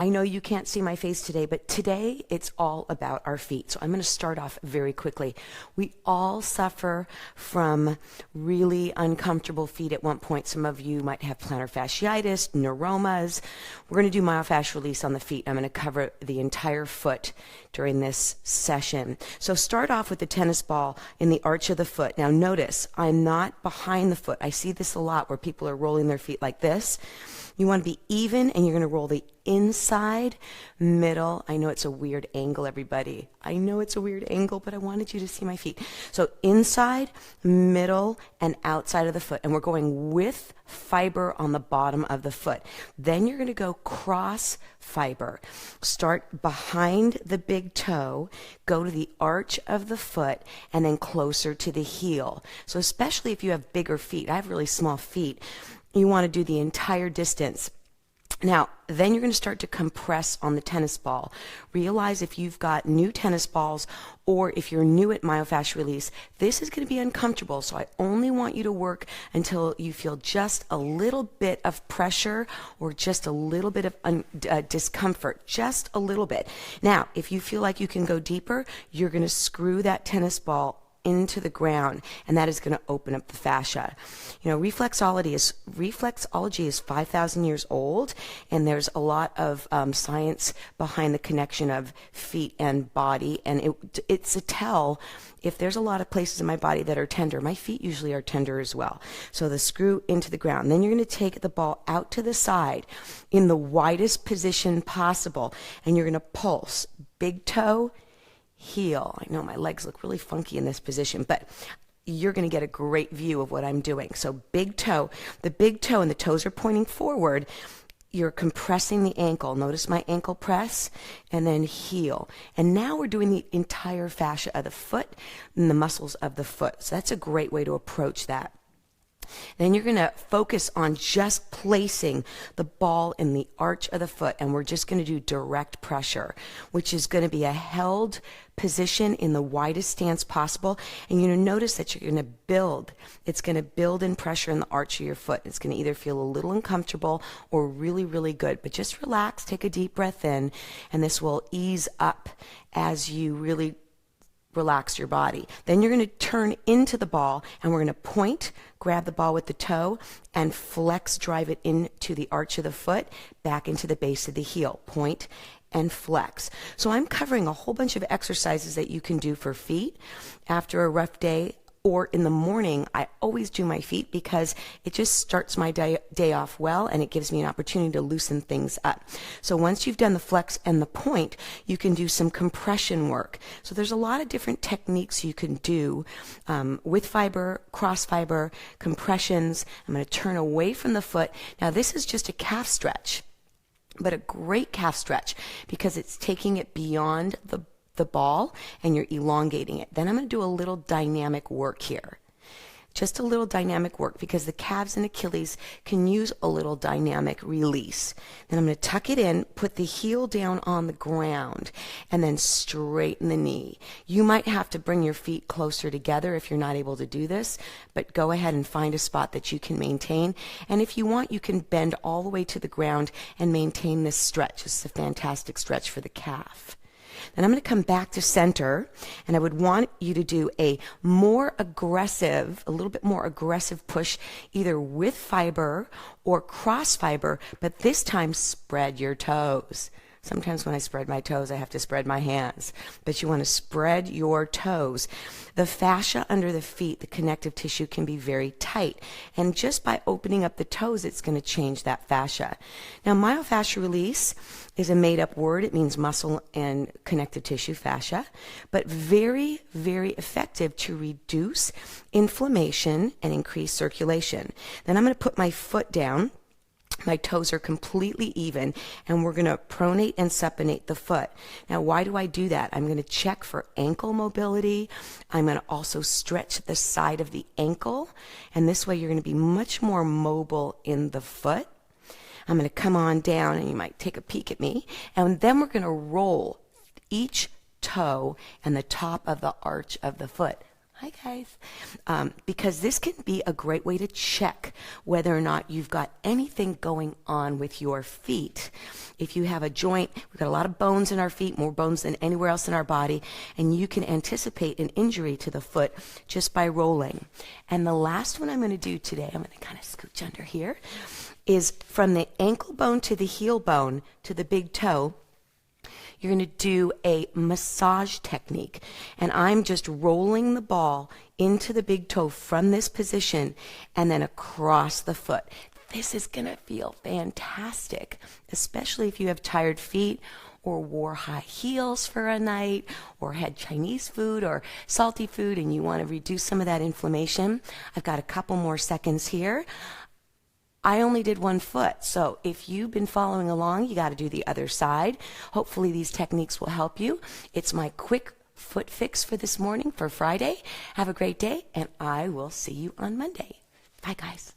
I know you can't see my face today, but today it's all about our feet. So I'm going to start off very quickly. We all suffer from really uncomfortable feet at one point. Some of you might have plantar fasciitis, neuromas. We're going to do myofascial release on the feet. I'm going to cover the entire foot during this session. So start off with the tennis ball in the arch of the foot. Now notice, I'm not behind the foot. I see this a lot where people are rolling their feet like this. You want to be even, and you're going to roll the inside, middle. I know it's a weird angle, everybody. I know it's a weird angle, but I wanted you to see my feet. So inside, middle, and outside of the foot. And we're going with fiber on the bottom of the foot. Then you're going to go cross fiber. Start behind the big toe, go to the arch of the foot, and then closer to the heel. So especially if you have bigger feet, I have really small feet, you want to do the entire distance. Now, then you're going to start to compress on the tennis ball. Realize if you've got new tennis balls or if you're new at myofascial release, this is going to be uncomfortable. So I only want you to work until you feel just a little bit of pressure or just a little bit of discomfort, just a little bit. Now, if you feel like you can go deeper, you're going to screw that tennis ball into the ground, and that is going to open up the fascia. You know, reflexology is 5,000 years old, and there's a lot of science behind the connection of feet and body, and it's a tell. If there's a lot of places in my body that are tender, my feet usually are tender as well. So the screw into the ground. Then you're going to take the ball out to the side in the widest position possible, and you're going to pulse. Big toe, heel. I know my legs look really funky in this position, but you're going to get a great view of what I'm doing. So big toe, the big toe and the toes are pointing forward. You're compressing the ankle. Notice my ankle press, and then heel. And now we're doing the entire fascia of the foot and the muscles of the foot. So that's a great way to approach that. Then you're going to focus on just placing the ball in the arch of the foot, and we're just going to do direct pressure, which is going to be a held position in the widest stance possible. And you're going to notice that you're going to build. It's going to build in pressure in the arch of your foot. It's going to either feel a little uncomfortable or really, really good. But just relax, take a deep breath in, and this will ease up as you really relax your body. Then you're going to turn into the ball, and we're going to point, grab the ball with the toe, and flex, drive it into the arch of the foot, back into the base of the heel. Point and flex. So I'm covering a whole bunch of exercises that you can do for feet after a rough day. Or in the morning, I always do my feet because it just starts my day off well, and it gives me an opportunity to loosen things up. So once you've done the flex and the point, you can do some compression work. So there's a lot of different techniques you can do with fiber, cross fiber, compressions. I'm going to turn away from the foot. Now this is just a calf stretch, but a great calf stretch because it's taking it beyond the ball and you're elongating it. Then I'm going to do a little dynamic work here. Just a little dynamic work because the calves and Achilles can use a little dynamic release. Then I'm going to tuck it in, put the heel down on the ground, and then straighten the knee. You might have to bring your feet closer together if you're not able to do this, but go ahead and find a spot that you can maintain. And if you want, you can bend all the way to the ground and maintain this stretch. This is a fantastic stretch for the calf. Then I'm going to come back to center, and I would want you to do a little bit more aggressive push, either with fiber or cross fiber, but this time spread your toes. Sometimes when I spread my toes, I have to spread my hands, but you want to spread your toes. The fascia under the feet, the connective tissue, can be very tight, and just by opening up the toes, it's going to change that fascia. Now, myofascial release is a made-up word. It means muscle and connective tissue, fascia, but very, very effective to reduce inflammation and increase circulation. Then I'm going to put my foot down. My toes are completely even, and we're going to pronate and supinate the foot. Now, why do I do that? I'm going to check for ankle mobility. I'm going to also stretch the side of the ankle, and this way you're going to be much more mobile in the foot. I'm going to come on down, and you might take a peek at me, and then we're going to roll each toe and the top of the arch of the foot. Hi guys. Because this can be a great way to check whether or not you've got anything going on with your feet. If you have a joint, we've got a lot of bones in our feet, more bones than anywhere else in our body, and you can anticipate an injury to the foot just by rolling. And the last one I'm going to do today, I'm going to kind of scooch under here, is from the ankle bone to the heel bone to the big toe. You're going to do a massage technique, and I'm just rolling the ball into the big toe from this position and then across the foot. This is going to feel fantastic, especially if you have tired feet or wore high heels for a night or had Chinese food or salty food and you want to reduce some of that inflammation. I've got a couple more seconds here. I only did one foot, so if you've been following along, you got to do the other side. Hopefully these techniques will help you. It's my quick foot fix for this morning, for Friday. Have a great day, and I will see you on Monday. Bye, guys.